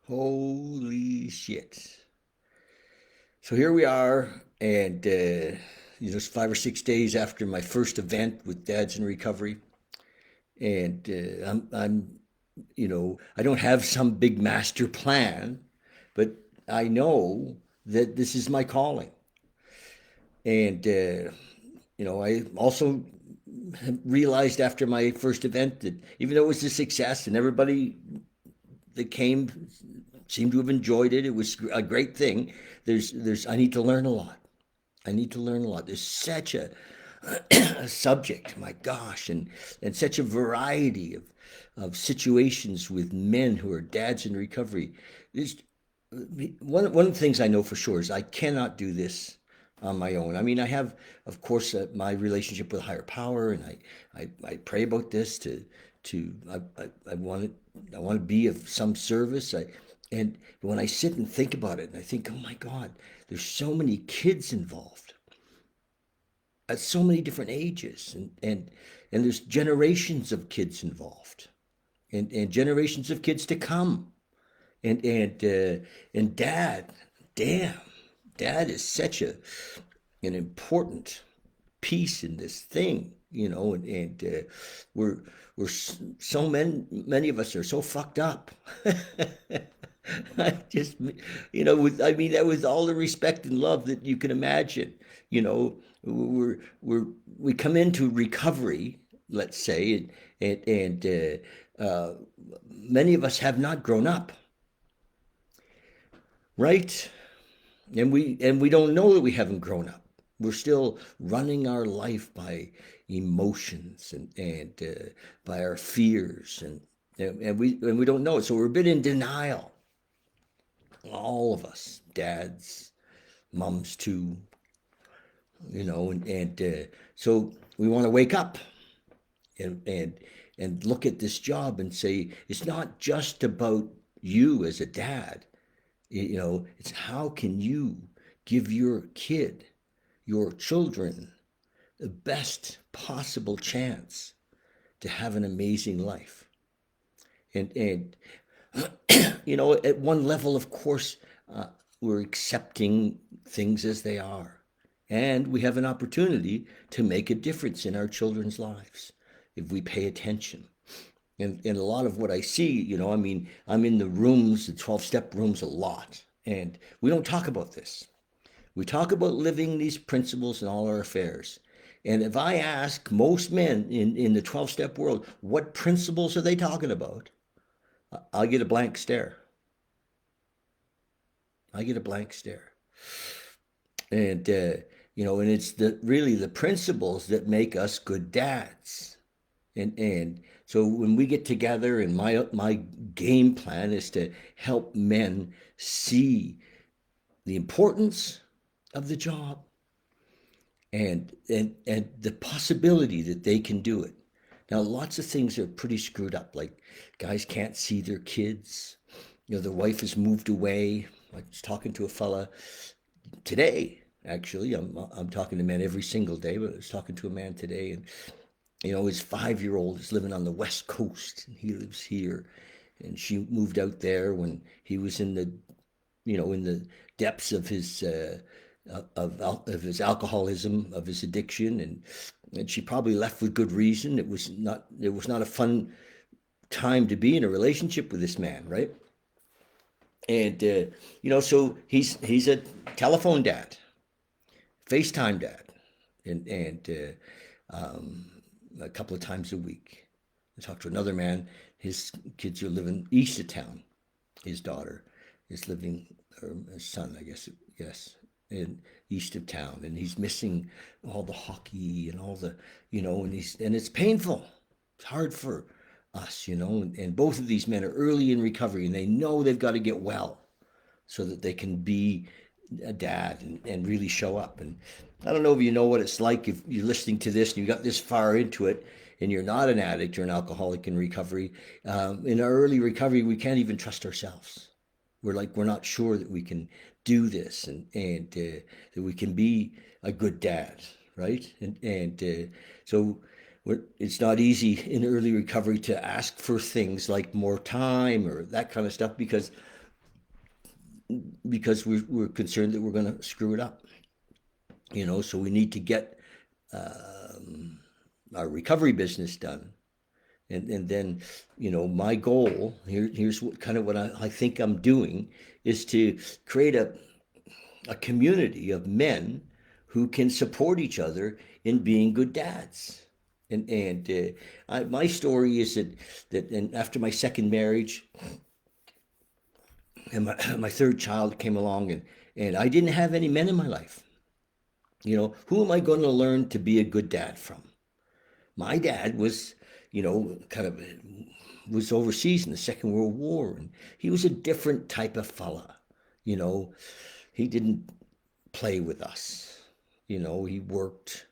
Holy shit. So here we are, and it's 5 or 6 days after my first event with Dads in Recovery, and I don't have some big master plan, but I know that this is my calling, and I also realized after my first event that even though it was a success and everybody that came seemed to have enjoyed it. It was a great thing. I need to learn a lot. I need to learn a lot. There's such a subject, my gosh, and such a variety of situations with men who are dads in recovery. There's, one of the things I know for sure is I cannot do this on my own. I mean, I have, of course, my relationship with higher power, and I pray about this I want to be of some service. And when I sit and think about it, and I think, oh my God, there's so many kids involved at so many different ages, and there's generations of kids involved, and generations of kids to come, and damn, dad is such an important piece in this thing, and we're so many of us are so fucked up. I just, I mean that with all the respect and love that you can imagine. You know, we come into recovery, let's say, and many of us have not grown up, right? And we don't know that we haven't grown up. We're still running our life by emotions and by our fears, and we don't know it. So we're a bit in denial. All of us, dads, mums too, and so we want to wake up and look at this job and say it's not just about you as a dad. It's how can you give your kid, your children, the best possible chance to have an amazing life. And at one level, of course, we're accepting things as they are. And we have an opportunity to make a difference in our children's lives if we pay attention. And a lot of what I see, I mean, I'm in the rooms, the 12-step rooms a lot. And we don't talk about this. We talk about living these principles in all our affairs. And if I ask most men in the 12-step world, what principles are they talking about? I'll get a blank stare. I get a blank stare. And it's really the principles that make us good dads. And so when we get together, and my game plan is to help men see the importance of the job and the possibility that they can do it. Now, lots of things are pretty screwed up. Like guys can't see their kids. Their wife has moved away. I was talking to a fella today. Actually, I'm talking to men every single day, but I was talking to a man today, and his 5-year-old is living on the West Coast, and he lives here, and she moved out there when he was in the depths of his alcoholism, of his addiction, and she probably left with good reason. It was not a fun time to be in a relationship with this man, right? And so he's a telephone dad, FaceTime dad, and a couple of times a week. I talked to another man. His kids are living east of town. His daughter is living, or his son, I guess, yes, in east of town, and he's missing all the hockey and all the, and it's painful. It's hard for us, and both of these men are early in recovery, and they know they've got to get well so that they can be a dad and really show up. And I don't know if you know what it's like if you're listening to this and you got this far into it and you're not an addict or an alcoholic in recovery. In our early recovery, we can't even trust ourselves. We're not sure that we can do this and that we can be a good dad, right? So it's not easy in early recovery to ask for things like more time or that kind of stuff because because we're concerned that we're going to screw it up. So we need to get our recovery business done. And then, my goal here's what I think I'm doing is to create a community of men who can support each other in being good dads. And my story is that and after my second marriage and my third child came along, and I didn't have any men in my life. Who am I going to learn to be a good dad from? My dad was, kind of was overseas in the Second World War, and he was a different type of fella. You know, he didn't play with us. He worked.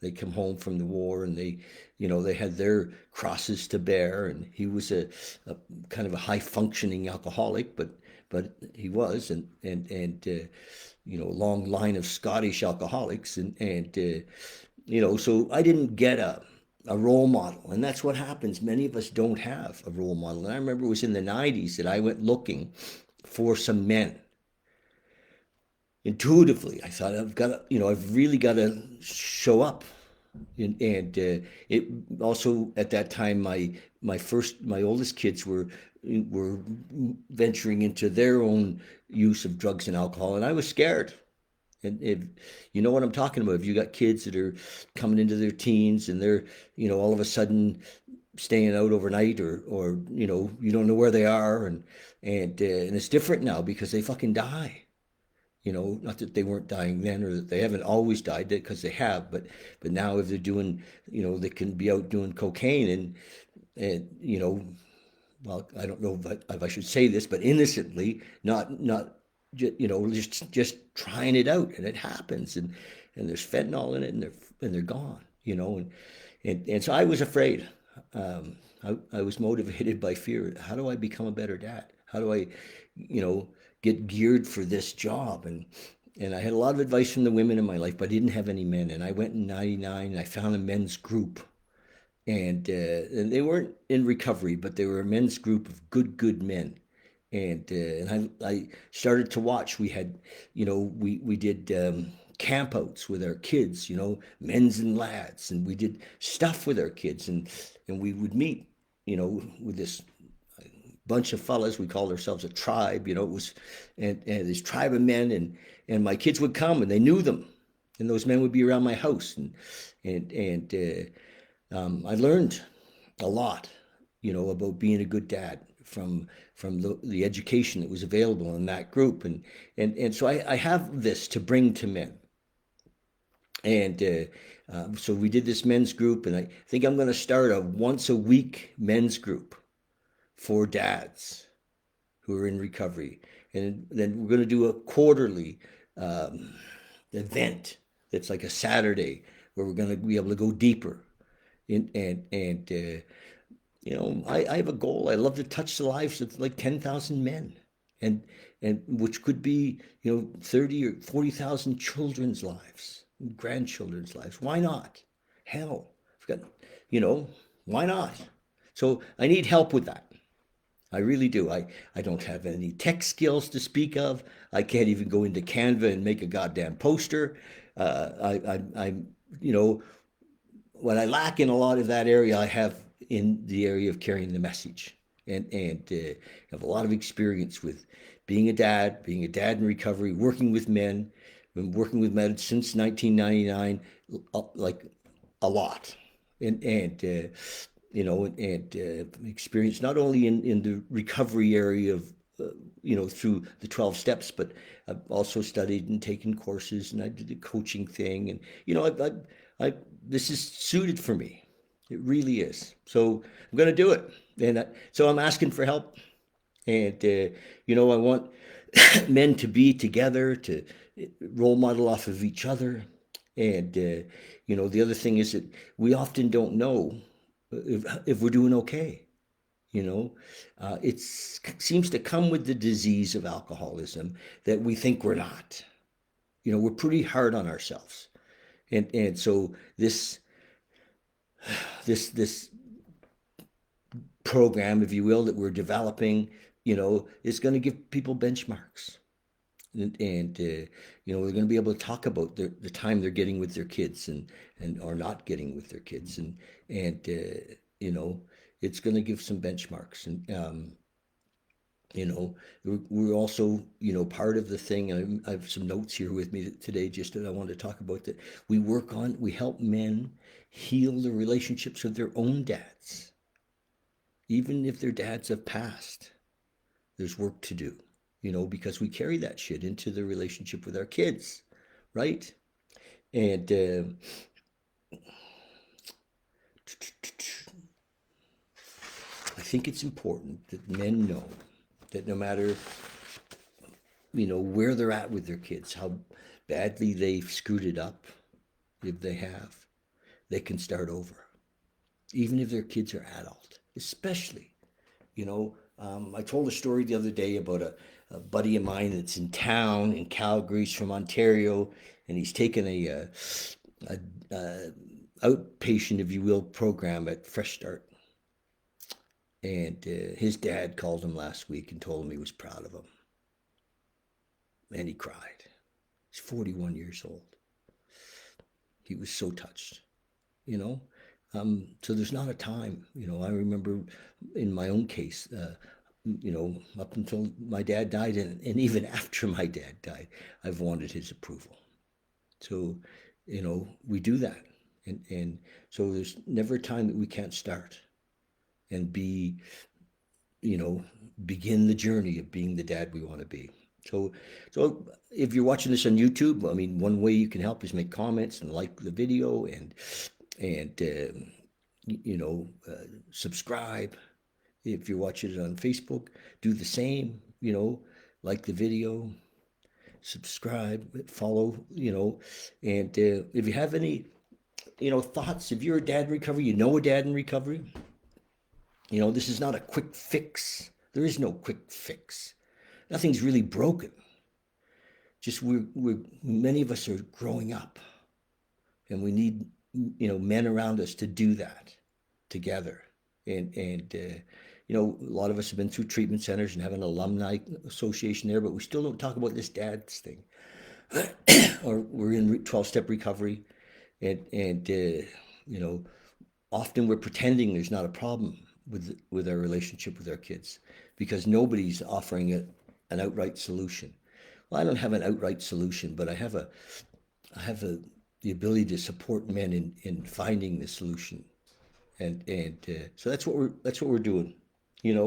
They come home from the war, and they had their crosses to bear, and he was a kind of a high functioning alcoholic, but he was, and long line of Scottish alcoholics, and so I didn't get a role model, and that's what happens. Many of us don't have a role model, and I remember it was in the '90s that I went looking for some men. Intuitively, I thought I've really got to show up, and it also at that time my oldest kids were venturing into their own use of drugs and alcohol, and I was scared. And if you know what I'm talking about, if you got kids that are coming into their teens and they're all of a sudden staying out overnight, or you don't know where they are, and it's different now because they fucking die. Not that they weren't dying then, or that they haven't always died, because they have, but now if they're doing, they can be out doing cocaine, and well, I don't know if I should say this, but innocently, not just trying it out, and it happens, and there's fentanyl in it, and they're gone, and so I was afraid. I was motivated by fear. How do I become a better dad? How do I, get geared for this job? And I had a lot of advice from the women in my life, but I didn't have any men. And I went in '99 and I found a men's group, and they weren't in recovery, but they were a men's group of good men. And I started to watch. We had, we did campouts with our kids, men's and lads, and we did stuff with our kids, and we would meet, with this bunch of fellas. We called ourselves a tribe. It was, and this tribe of men, and my kids would come, and they knew them, and those men would be around my house, and I learned a lot, about being a good dad from the education that was available in that group, and so I have this to bring to men, and so we did this men's group, and I think I'm going to start a once a week men's group for dads who are in recovery, and then we're going to do a quarterly event that's like a Saturday where we're going to be able to go deeper and I have a goal. I love to touch the lives of like 10,000 men, and which could be 30 or 40,000 children's lives, grandchildren's lives. Why not? Hell, I've got why not? So I need help with that. I really do. I don't have any tech skills to speak of. I can't even go into Canva and make a goddamn poster. I'm what I lack in a lot of that area, I have in the area of carrying the message, and have a lot of experience with being a dad in recovery, working with men. Been working with men since 1999, like a lot, and experience not only in the recovery area of through the 12 steps, but I've also studied and taken courses, and I did the coaching thing, and I this is suited for me. It really is. So I'm going to do it, so I'm asking for help, and I want men to be together, to role model off of each other, and the other thing is that we often don't know if we're doing okay. It seems to come with the disease of alcoholism that we think we're not. We're pretty hard on ourselves, and so this program, if you will, that we're developing, is going to give people benchmarks. and they're going to be able to talk about the time they're getting with their kids and or not getting with their kids, and it's going to give some benchmarks. And we're also, part of the thing, and I have some notes here with me today just that I want to talk about, that we help men heal the relationships with their own dads. Even if their dads have passed, there's work to do, because we carry that shit into the relationship with our kids, right? And I think it's important that men know that no matter, where they're at with their kids, how badly they've screwed it up, if they have, they can start over, even if their kids are adult, especially, I told a story the other day about a buddy of mine that's in town in Calgary. He's from Ontario, and he's taken a outpatient, if you will, program at Fresh Start. And his dad called him last week and told him he was proud of him. And he cried. He's 41 years old. He was so touched, So there's not a time, I remember in my own case, up until my dad died, and even after my dad died, I've wanted his approval. So, we do that. And so there's never a time that we can't start and be, begin the journey of being the dad we want to be. So if you're watching this on YouTube, I mean, one way you can help is make comments and like the video and subscribe. If you're watching it on Facebook, do the same, like the video, subscribe, follow, and if you have any, thoughts, if you're a dad in recovery, a dad in recovery, this is not a quick fix. There is no quick fix. Nothing's really broken. Just many of us are growing up, and we need, men around us to do that together. And a lot of us have been through treatment centers and have an alumni association there, but we still don't talk about this dad's thing. Or we're in 12-step recovery, and often we're pretending there's not a problem with our relationship with our kids, because nobody's offering an outright solution. Well, I don't have an outright solution, but I have the ability to support men in finding the solution, and so that's what we're doing. I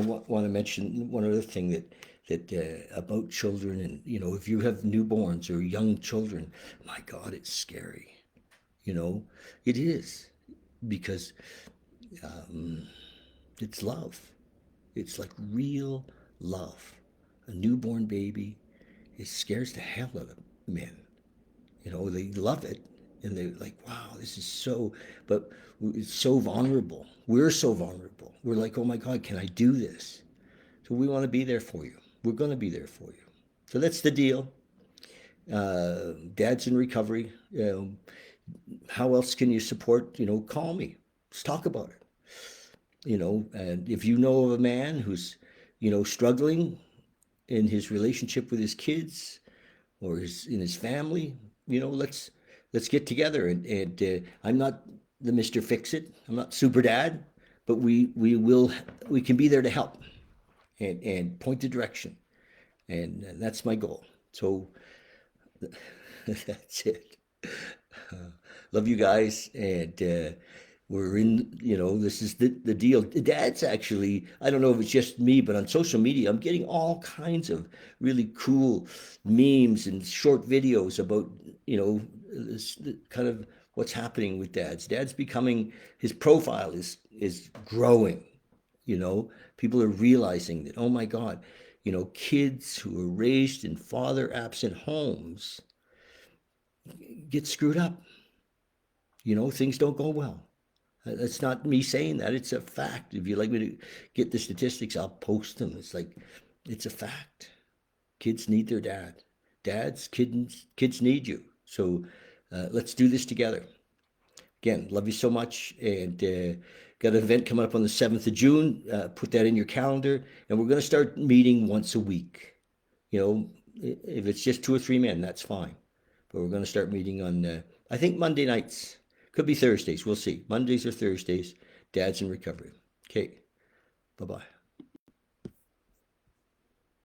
want to mention one other thing that about children, and if you have newborns or young children, my God, it's scary. It is, because it's love. It's like real love. A newborn baby, it scares the hell out of men. They love it, and they're like, wow, this is so, but it's so vulnerable. We're so vulnerable. We're like, oh my God, can I do this? So we want to be there for you. We're going to be there for you. So that's the deal. Dad's in recovery. How else can you support? Call me. Let's talk about it. And if you know of a man who's, struggling in his relationship with his kids or in his family, let's get together. And I'm not the Mr. Fix-It. I'm not super dad, but we can be there to help and point the direction. And that's my goal. So that's it. Love you guys. And we're in, this is the deal. Dad's actually, I don't know if it's just me, but on social media, I'm getting all kinds of really cool memes and short videos about, this kind of what's happening with dads. Dad's becoming, his profile is growing. People are realizing that, oh my God, kids who are raised in father absent homes get screwed up. Things don't go well. That's not me saying that. It's a fact. If you'd like me to get the statistics, I'll post them. It's a fact. Kids need their dad. Kids need you. So let's do this together. Again, love you so much. And got an event coming up on the 7th of June. Put that in your calendar. And we're going to start meeting once a week. You know, if it's just 2 or 3 men, that's fine. But we're going to start meeting on, I think Monday nights. Could be Thursdays. We'll see. Mondays or Thursdays. Dad's in recovery. Okay. Bye bye.